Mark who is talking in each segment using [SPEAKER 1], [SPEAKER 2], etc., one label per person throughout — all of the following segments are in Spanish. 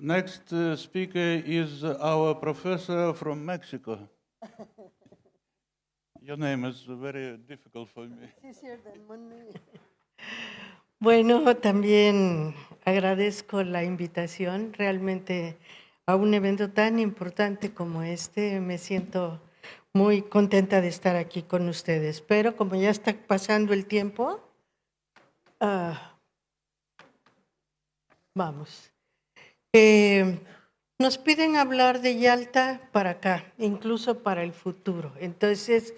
[SPEAKER 1] Next speaker is our professor from Mexico. Your name is very difficult for me.
[SPEAKER 2] Bueno, también agradezco la invitación. Realmente a un evento tan importante como este me siento muy contenta de estar aquí con ustedes. Pero como ya está pasando el tiempo, vamos. Nos piden hablar de Yalta para acá, incluso para el futuro. Entonces,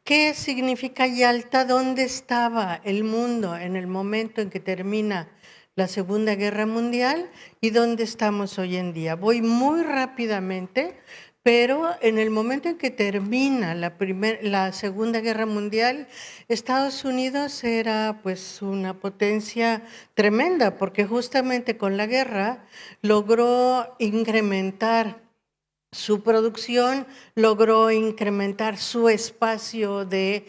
[SPEAKER 2] ¿qué significa Yalta? ¿Dónde estaba el mundo en el momento en que termina la Segunda Guerra Mundial y dónde estamos hoy en día? Voy muy rápidamente, pero en el momento en que termina la Segunda Guerra Mundial, Estados Unidos era pues una potencia tremenda, porque justamente con la guerra logró incrementar su producción, logró incrementar su espacio de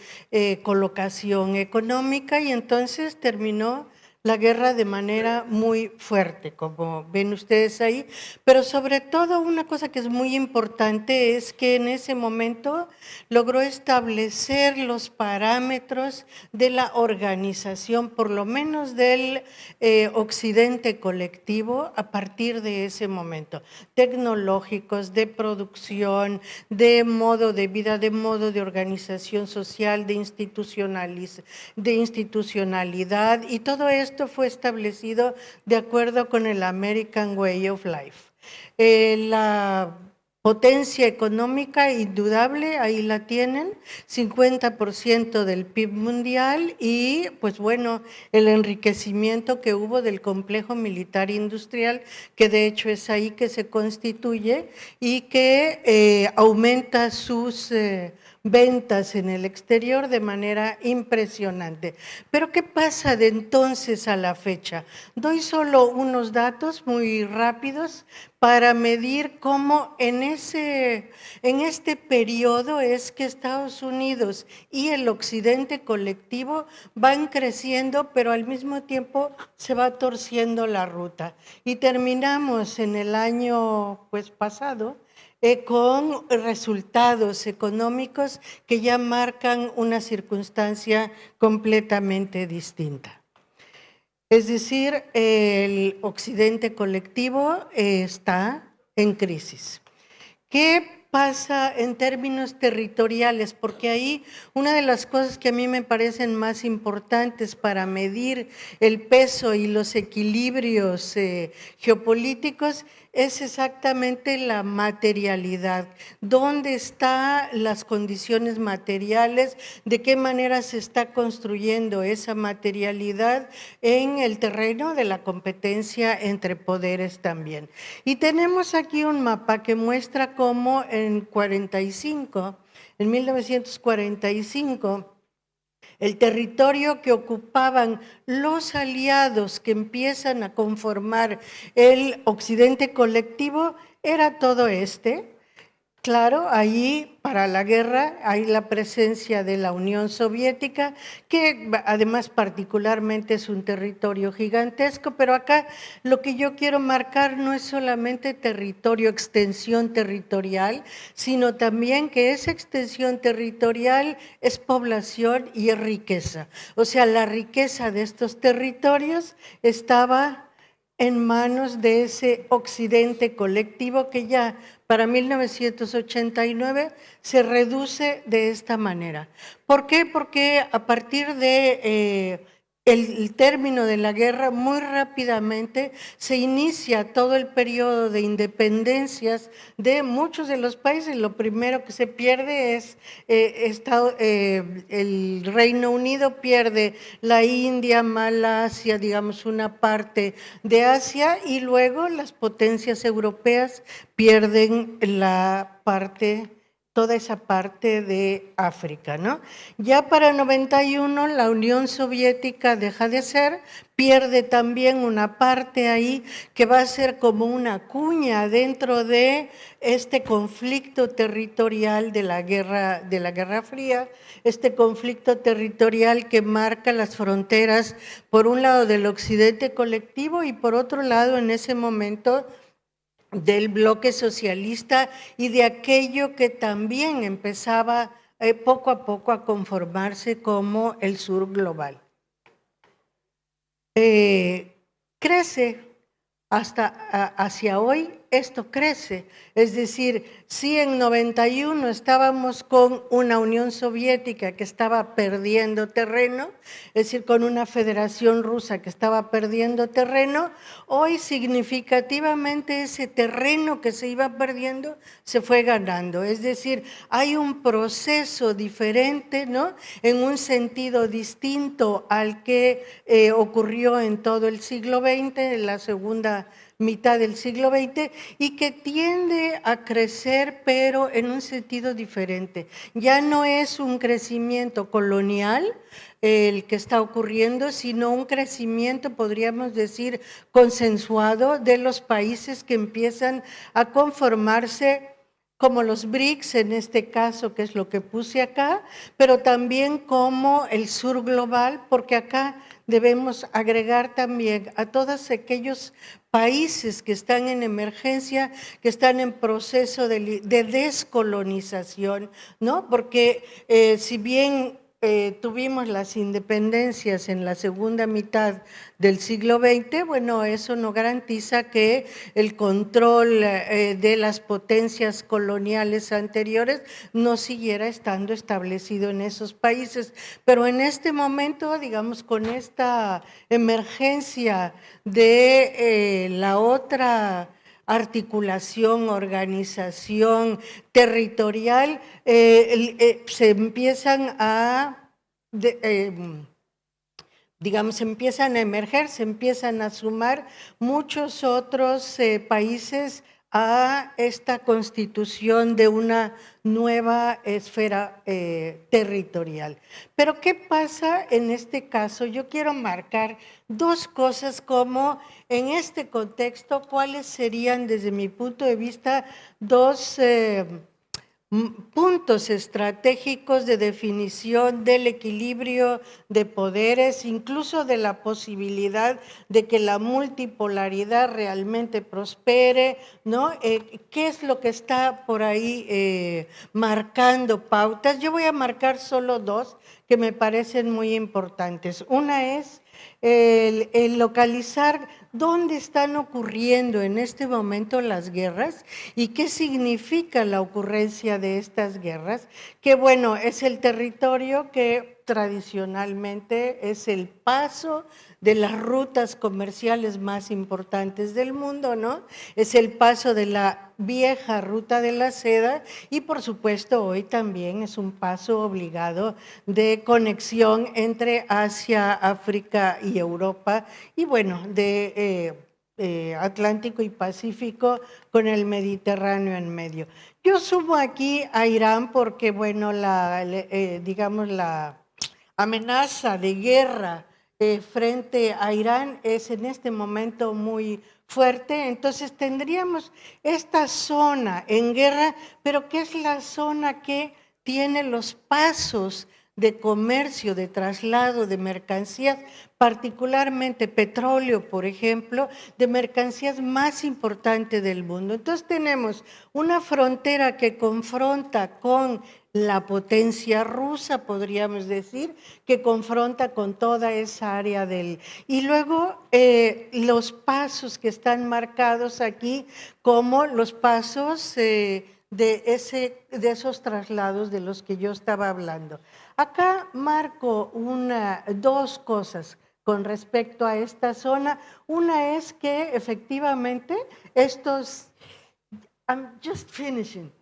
[SPEAKER 2] colocación económica y entonces terminó la guerra de manera muy fuerte, como ven ustedes ahí. Pero sobre todo una cosa que es muy importante es que en ese momento logró establecer los parámetros de la organización, por lo menos del occidente colectivo, a partir de ese momento, tecnológicos, de producción, de modo de vida, de modo de organización social, de institucionalidad, y todo esto fue establecido de acuerdo con el American Way of Life. La potencia económica indudable, ahí la tienen, 50% del PIB mundial y pues bueno, el enriquecimiento que hubo del complejo militar industrial, que de hecho es ahí que se constituye y que aumenta sus ventas en el exterior de manera impresionante. Pero ¿qué pasa de entonces a la fecha? Doy solo unos datos muy rápidos para medir cómo en este periodo es que Estados Unidos y el occidente colectivo van creciendo, pero al mismo tiempo se va torciendo la ruta. Y terminamos en el año pues pasado con resultados económicos que ya marcan una circunstancia completamente distinta. Es decir, el occidente colectivo está en crisis. ¿Qué pasa en términos territoriales? Porque ahí una de las cosas que a mí me parecen más importantes para medir el peso y los equilibrios geopolíticos es exactamente la materialidad. ¿Dónde están las condiciones materiales? ¿De qué manera se está construyendo esa materialidad en el terreno de la competencia entre poderes también? Y tenemos aquí un mapa que muestra cómo en 1945, el territorio que ocupaban los aliados que empiezan a conformar el occidente colectivo era todo este. Claro, ahí para la guerra hay la presencia de la Unión Soviética, que además particularmente es un territorio gigantesco, pero acá lo que yo quiero marcar no es solamente territorio, extensión territorial, sino también que esa extensión territorial es población y es riqueza. O sea, la riqueza de estos territorios estaba en manos de ese occidente colectivo que ya para 1989 se reduce de esta manera. ¿Por qué? Porque a partir de el término de la guerra, muy rápidamente se inicia todo el periodo de independencias de muchos de los países. Lo primero que se pierde es el Reino Unido, pierde la India, Malasia, digamos una parte de Asia, y luego las potencias europeas pierden toda esa parte de África, ¿no? Ya para 91 la Unión Soviética deja de ser, pierde también una parte ahí que va a ser como una cuña dentro de este conflicto territorial de la Guerra Fría, este conflicto territorial que marca las fronteras, por un lado del occidente colectivo y por otro lado en ese momento del bloque socialista y de aquello que también empezaba poco a poco a conformarse como el sur global. Crece hacia hoy, esto crece. Es decir, si en 91 estábamos con una Unión Soviética que estaba perdiendo terreno, es decir, con una Federación Rusa que estaba perdiendo terreno, hoy significativamente ese terreno que se iba perdiendo se fue ganando. Es decir, hay un proceso diferente, ¿no? En un sentido distinto al que ocurrió en todo el siglo XX, en la segunda mitad del siglo XX, y que tiende a crecer, pero en un sentido diferente. Ya no es un crecimiento colonial el que está ocurriendo, sino un crecimiento, podríamos decir, consensuado de los países que empiezan a conformarse como los BRICS en este caso, que es lo que puse acá, pero también como el sur global, porque acá debemos agregar también a todos aquellos países que están en emergencia, que están en proceso de descolonización, ¿no? Porque si bien tuvimos las independencias en la segunda mitad del siglo XX, bueno, eso no garantiza que el control de las potencias coloniales anteriores no siguiera estando establecido en esos países. Pero en este momento, digamos, con esta emergencia de la otra articulación, organización territorial, se empiezan a, digamos, empiezan a emerger, se empiezan a sumar muchos otros países a esta constitución de una nueva esfera territorial. Pero ¿qué pasa en este caso? Yo quiero marcar dos cosas como en este contexto, cuáles serían desde mi punto de vista dos puntos estratégicos de definición del equilibrio de poderes, incluso de la posibilidad de que la multipolaridad realmente prospere, ¿no? ¿Qué es lo que está por ahí marcando pautas? Yo voy a marcar solo dos que me parecen muy importantes. Una es el localizar dónde están ocurriendo en este momento las guerras y qué significa la ocurrencia de estas guerras, que bueno, es el territorio que tradicionalmente es el paso de las rutas comerciales más importantes del mundo, ¿no? Es el paso de la vieja ruta de la seda y por supuesto hoy también es un paso obligado de conexión entre Asia, África y Europa y bueno, de Atlántico y Pacífico con el Mediterráneo en medio. Yo sumo aquí a Irán porque, bueno, digamos, la amenaza de guerra frente a Irán es en este momento muy fuerte, entonces tendríamos esta zona en guerra, pero ¿qué es la zona que tiene los pasos de comercio, de traslado de mercancías, particularmente petróleo, por ejemplo, de mercancías más importantes del mundo? Entonces tenemos una frontera que confronta con la potencia rusa, podríamos decir, que confronta con toda esa área del... Y luego los pasos que están marcados aquí como los pasos de esos traslados de los que yo estaba hablando. Acá marco dos cosas con respecto a esta zona. Una es que efectivamente I'm just finishing.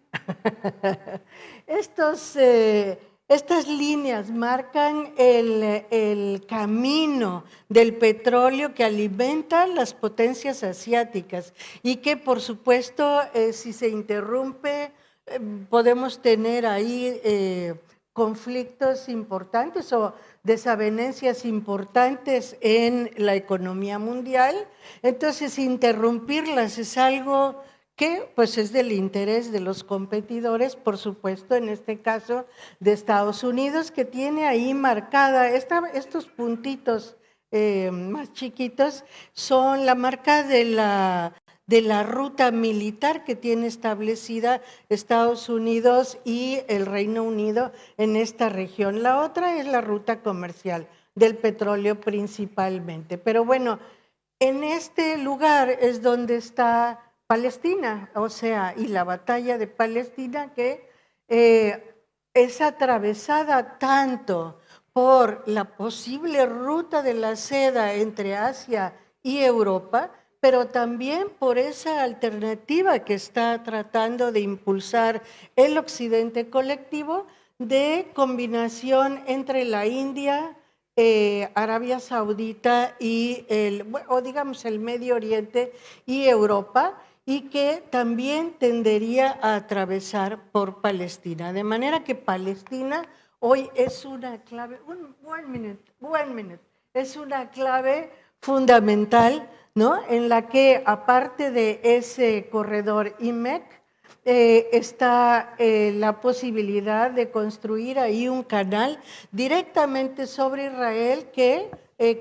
[SPEAKER 2] Estas líneas marcan el camino del petróleo que alimenta las potencias asiáticas y que, por supuesto, si se interrumpe, podemos tener ahí conflictos importantes o desavenencias importantes en la economía mundial. Entonces, interrumpirlas es algo que pues es del interés de los competidores, por supuesto, en este caso de Estados Unidos, que tiene ahí marcada estos puntitos más chiquitos, son la marca de de la ruta militar que tiene establecida Estados Unidos y el Reino Unido en esta región. La otra es la ruta comercial del petróleo principalmente. Pero bueno, en este lugar es donde está Palestina, o sea, y la batalla de Palestina que es atravesada tanto por la posible ruta de la seda entre Asia y Europa, pero también por esa alternativa que está tratando de impulsar el occidente colectivo de combinación entre la India, Arabia Saudita y o digamos el Medio Oriente y Europa, y que también tendería a atravesar por Palestina. De manera que Palestina hoy es una clave, one minute, es una clave fundamental, ¿no? En la que aparte de ese corredor IMEC, está la posibilidad de construir ahí un canal directamente sobre Israel que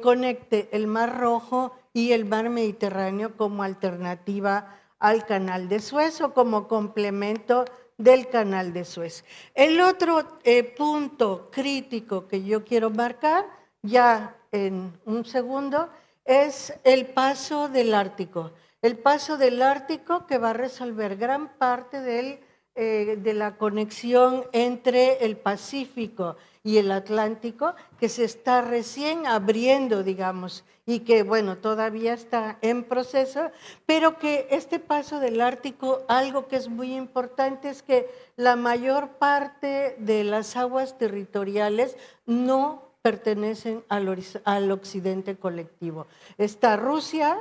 [SPEAKER 2] conecte el Mar Rojo y el Mar Mediterráneo como alternativa al Canal de Suez o como complemento del Canal de Suez. El otro punto crítico que yo quiero marcar ya en un segundo es el paso del Ártico. El paso del Ártico que va a resolver gran parte de la conexión entre el Pacífico y el Atlántico, que se está recién abriendo, digamos, y que, bueno, todavía está en proceso, pero que este paso del Ártico, algo que es muy importante es que la mayor parte de las aguas territoriales no pertenecen al occidente colectivo. Está Rusia,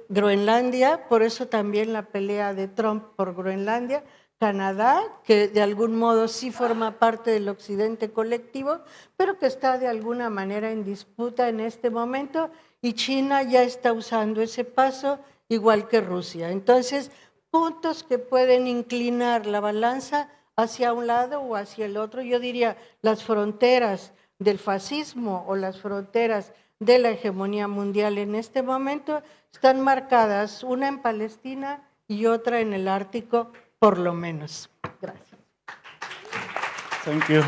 [SPEAKER 2] Groenlandia, por eso también la pelea de Trump por Groenlandia, Canadá, que de algún modo sí forma parte del occidente colectivo, pero que está de alguna manera en disputa en este momento, y China ya está usando ese paso, igual que Rusia. Entonces, puntos que pueden inclinar la balanza hacia un lado o hacia el otro. Yo diría las fronteras del fascismo o las fronteras de la hegemonía mundial en este momento están marcadas, una en Palestina y otra en el Ártico, por lo menos. Gracias.
[SPEAKER 1] Thank you.